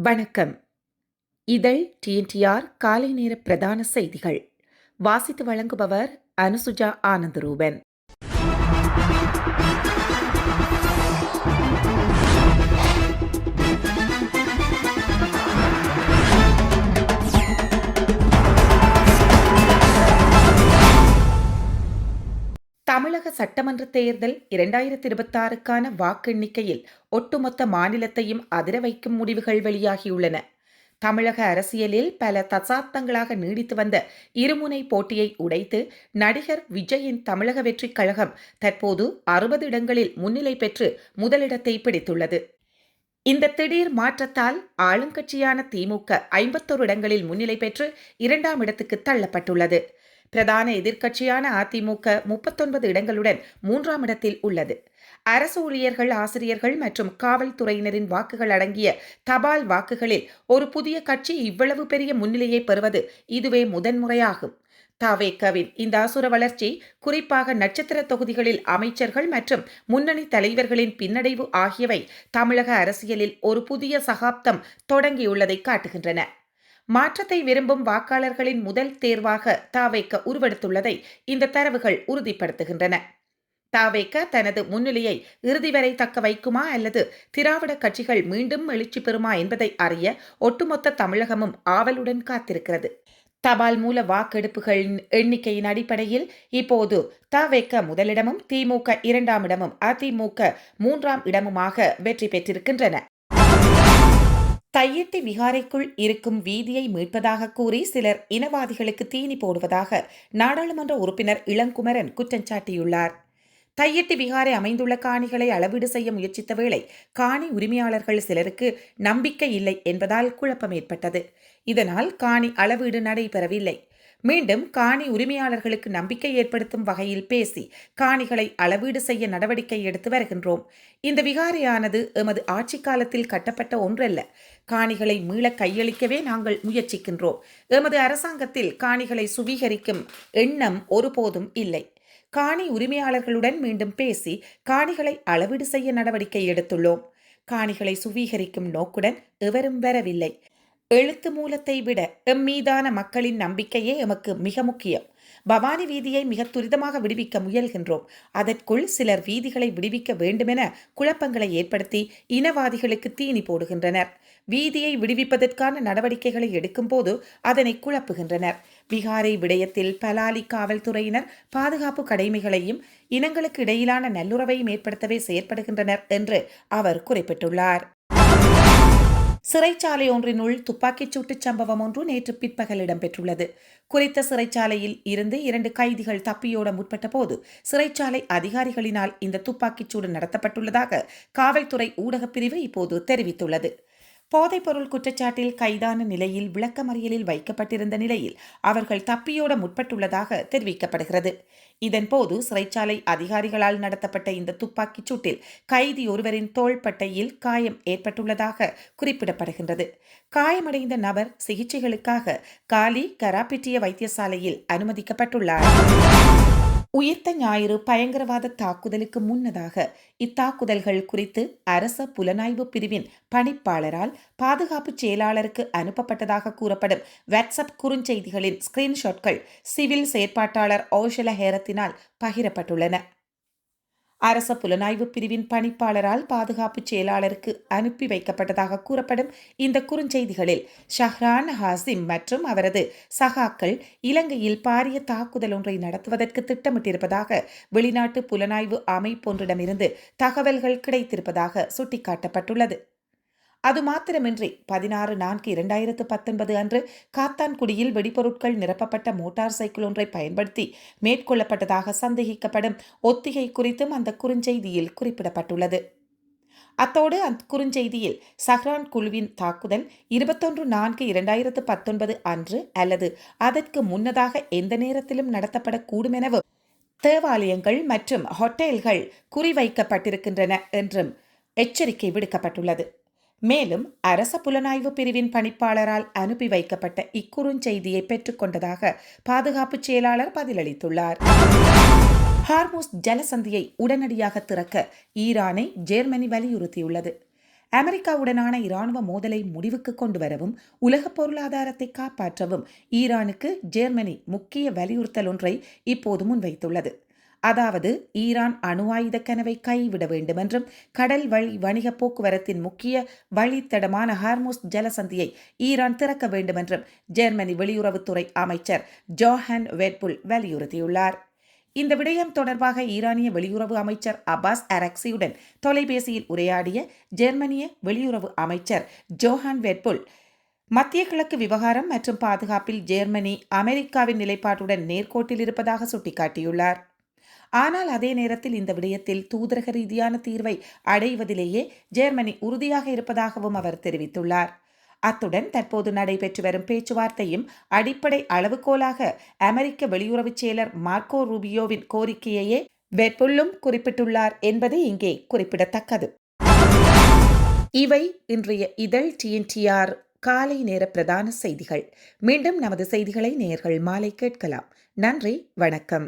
வணக்கம். இதழ் டிஎன்டிஆர் காலை நேர பிரதான செய்திகள் வாசித்து வழங்குபவர் அனுசுஜா ஆனந்தரூபன். தமிழக சட்டமன்ற தேர்தல் 2026க்கான வாக்கெண்ணிக்கையில் ஒட்டுமொத்த மாநிலத்தையும் அதிர வைக்கும் முடிவுகள் வெளியாகியுள்ளன. தமிழக அரசியலில் பல தசாப்தங்களாக நீடித்து வந்த இருமுனை போட்டியை உடைத்து நடிகர் விஜயின் தமிழக வெற்றிக் கழகம் தற்போது 60 இடங்களில் முன்னிலை பெற்று முதலிடத்தை பிடித்துள்ளது. இந்த திடீர் மாற்றத்தால் ஆளுங்கட்சியான திமுக 51 இடங்களில் முன்னிலை பெற்று 2ஆம் இடத்துக்கு தள்ளப்பட்டுள்ளது. பிரதான எதிர்க்கட்சியான அதிமுக 39 இடங்களுடன் 3ஆம் இடத்தில் உள்ளது. அரசு ஊழியர்கள், ஆசிரியர்கள் மற்றும் காவல்துறையினரின் வாக்குகள் அடங்கிய தபால் வாக்குகளில் ஒரு புதிய கட்சி இவ்வளவு பெரிய முன்னிலையை பெறுவது இதுவே முதன்முறையாகும். தவேகவின் இந்த அசுர வளர்ச்சி குறிப்பாக நட்சத்திர தொகுதிகளில் அமைச்சர்கள் மற்றும் முன்னணி தலைவர்களின் பின்னடைவு ஆகியவை தமிழக அரசியலில் ஒரு புதிய சகாப்தம் தொடங்கியுள்ளதை காட்டுகின்றன. மாற்றத்தை விரும்பும் வாக்காளர்களின் முதல் தேர்வாக தவேக உருவெடுத்துள்ளதை இந்த தரவுகள் உறுதிப்படுத்துகின்றன. தவேக தனது முன்னிலையை இறுதி வரை தக்க வைக்குமா அல்லது திராவிட கட்சிகள் மீண்டும் எழுச்சி பெறுமா என்பதை அறிய ஒட்டுமொத்த தமிழகமும் ஆவலுடன் காத்திருக்கிறது. தபால் மூல வாக்கெடுப்புகளின் எண்ணிக்கையின் அடிப்படையில் இப்போது தவேக முதலிடமும் திமுக 2ஆம் இடமும் அதிமுக 3ஆம் இடமுமாக வெற்றி பெற்றிருக்கின்றன. தையிட்டி விகாரைக்குள் இருக்கும் வீதியை மீட்பதாக கூறி சிலர் இனவாதிகளுக்கு தீனி போடுவதாக நாடாளுமன்ற உறுப்பினர் இளங்குமரன் குற்றம் சாட்டியுள்ளார். தையிட்டி விகாரை அமைந்துள்ள காணிகளை அளவீடு செய்ய முயற்சித்த வேளை காணி உரிமையாளர்கள் சிலருக்கு நம்பிக்கை இல்லை என்பதால் குழப்பம் ஏற்பட்டது. இதனால் காணி அளவீடு நடைபெறவில்லை. மீண்டும் காணி உரிமையாளர்களுக்கு நம்பிக்கை ஏற்படுத்தும் வகையில் பேசி காணிகளை அளவீடு செய்ய நடவடிக்கை எடுத்து வருகின்றோம். இந்த விகாரையானது எமது ஆட்சி காலத்தில் கட்டப்பட்ட ஒன்றல்ல. காணிகளை மீள கையளிக்கவே நாங்கள் முயற்சிக்கின்றோம். எமது அரசாங்கத்தில் காணிகளை சுவீகரிக்கும் எண்ணம் ஒருபோதும் இல்லை. காணி உரிமையாளர்களுடன் மீண்டும் பேசி காணிகளை அளவீடு செய்ய நடவடிக்கை எடுத்துள்ளோம். காணிகளை சுவீகரிக்கும் நோக்குடன் எவரும் வரவில்லை. எழுத்து மூலத்தை விட மீதான மக்களின் நம்பிக்கையே எமக்கு மிக முக்கியம். பவானி வீதியை மிக துரிதமாக விடுவிக்க முயல்கின்றோம். அதற்குள் சிலர் வீதிகளை விடுவிக்க வேண்டுமென குழப்பங்களை ஏற்படுத்தி இனவாதிகளுக்கு தீனி போடுகின்றனர். வீதியை விடுவிப்பதற்கான நடவடிக்கைகளை எடுக்கும் போது அதனை குழப்புகின்றனர். விகாரை விடயத்தில் பலாலி காவல்துறையினர் பாதுகாப்பு கடமைகளையும் இனங்களுக்கு இடையிலான நல்லுறவையும் ஏற்படுத்தவே செயற்படுகின்றனர் என்று அவர் குறிப்பிட்டுள்ளார். சிறைச்சாலை ஒன்றினுள் துப்பாக்கிச் சூட்டுச் சம்பவம் ஒன்று நேற்று பிற்பகல் இடம்பெற்றுள்ளது. குறித்த சிறைச்சாலையில் இருந்து 2 கைதிகள் தப்பியோட முற்பட்ட போது சிறைச்சாலை அதிகாரிகளினால் இந்த துப்பாக்கிச் சூடு நடத்தப்பட்டுள்ளதாக காவல்துறை ஊடகப் பிரிவு இப்போது தெரிவித்துள்ளது. போதைப்பொருள் குற்றச்சாட்டில் கைதான நிலையில் விளக்கமறியலில் வைக்கப்பட்டிருந்த நிலையில் அவர்கள் தப்பியோட முற்பட்டுள்ளதாக தெரிவிக்கப்படுகிறது. இதன்போது சிறைச்சாலை அதிகாரிகளால் நடத்தப்பட்ட இந்த துப்பாக்கிச் சூட்டில் கைதி ஒருவரின் தோள்பட்டையில் காயம் ஏற்பட்டுள்ளதாக குறிப்பிடப்படுகின்றது. காயமடைந்த நபர் சிகிச்சைகளுக்காக காலி கராப்பிட்டிய வைத்தியசாலையில் அனுமதிக்கப்பட்டுள்ளார். உயிர்த்த ஞாயிறு பயங்கரவாத தாக்குதலுக்கு முன்னதாக இத்தாக்குதல்கள் குறித்து அரச புலனாய்வு பிரிவின் பணிப்பாளரால் பாதுகாப்பு செயலாளருக்கு அனுப்பப்பட்டதாக கூறப்படும் வாட்ஸ்அப் குறுஞ்செய்திகளின் ஸ்கிரீன்ஷாட்கள் சிவில் செயற்பாட்டாளர் ஓஷல ஹேரத்தினால் பகிரப்பட்டுள்ளன. அரச புலனாய்வு பிரிவின் பணிப்பாளரால் பாதுகாப்பு செயலாளருக்கு அனுப்பி வைக்கப்பட்டதாக கூறப்படும் இந்த குறுஞ்செய்திகளில் ஷஹ்ரான் ஹாசிம் மற்றும் அவரது சகாக்கள் இலங்கையில் பாரிய தாக்குதல் ஒன்றை நடத்துவதற்கு திட்டமிட்டிருப்பதாக வெளிநாட்டு புலனாய்வு அமைப்பொன்றிடமிருந்து தகவல்கள் கிடைத்திருப்பதாக சுட்டிக்காட்டப்பட்டுள்ளது. அது மாத்திரமின்றி 16/4/2019 அன்று காத்தான்குடியில் வெடிபொருட்கள் நிரப்பப்பட்ட மோட்டார் சைக்கிள் ஒன்றை பயன்படுத்தி மேற்கொள்ளப்பட்டதாக சந்தேகிக்கப்படும் ஒத்திகை குறித்தும் அந்த குறுஞ்செய்தியில் குறிப்பிடப்பட்டுள்ளது. அத்தோடு அந்த குறுஞ்செய்தியில் சஹ்ரான் குழுவின் தாக்குதல் 21/4/2019 அன்று அல்லது அதற்கு முன்னதாக எந்த நேரத்திலும் நடத்தப்படக்கூடும் எனவும் தேவாலயங்கள் மற்றும் ஹோட்டல்கள் குறிவைக்கப்பட்டிருக்கின்றன என்றும் எச்சரிக்கை விடுக்கப்பட்டுள்ளது. மேலும் அரச புலனாய்வு பிரிவின் பணிப்பாளரால் அனுப்பி வைக்கப்பட்ட இக்குறுஞ்செய்தியை பெற்றுக்கொண்டதாக பாதுகாப்பு செயலாளர் பதிலளித்துள்ளார். ஹார்முஸ் ஜலசந்தியை உடனடியாக திறக்க ஈரானை ஜெர்மனி வலியுறுத்தியுள்ளது. அமெரிக்காவுடனான இராணுவ மோதலை முடிவுக்கு கொண்டு வரவும் உலக பொருளாதாரத்தை காப்பாற்றவும் ஈரானுக்கு ஜெர்மனி முக்கிய வலியுறுத்தல் ஒன்றை இப்போது முன்வைத்துள்ளது. அதாவது ஈரான் அணு ஆயுத கனவை கைவிட வேண்டுமென்றும் கடல் வழி வணிக போக்குவரத்தின் முக்கிய வழித்தடமான ஹார்முஸ் ஜலசந்தியை ஈரான் திறக்க வேண்டுமென்றும் ஜெர்மனி வெளியுறவுத்துறை அமைச்சர் ஜோஹன் வெட்புல் வலியுறுத்தியுள்ளார். இந்த விடயம் தொடர்பாக ஈரானிய வெளியுறவு அமைச்சர் அப்பாஸ் அரக்சியுடன் தொலைபேசியில் உரையாடிய ஜெர்மனிய வெளியுறவு அமைச்சர் ஜோஹன் வெட்புல் மத்திய கிழக்கு விவகாரம் மற்றும் பாதுகாப்பில் ஜெர்மனி அமெரிக்காவின் நிலைப்பாட்டுடன் நேர்கோட்டில் இருப்பதாக சுட்டிக்காட்டியுள்ளார். ஆனால் அதே நேரத்தில் இந்த விடயத்தில் தூதரக ரீதியான தீர்வை அடைவதிலேயே ஜெர்மனி உறுதியாக இருப்பதாகவும் அவர் தெரிவித்துள்ளார். அத்துடன் தற்போது நடைபெற்று வரும் பேச்சுவார்த்தையும் அடிப்படை அளவுகோலாக அமெரிக்க வெளியுறவுச் செயலர் மார்க்கோ ரூபியோவின் கோரிக்கையையே வெட்புல்லும் குறிப்பிட்டுள்ளார் என்பது இங்கே குறிப்பிடத்தக்கது. இவை இன்றைய இதழ் TNTR காலை நேர பிரதான செய்திகள். மீண்டும் நமது செய்திகளை நேயர்கள் மாலை கேட்கலாம். நன்றி, வணக்கம்.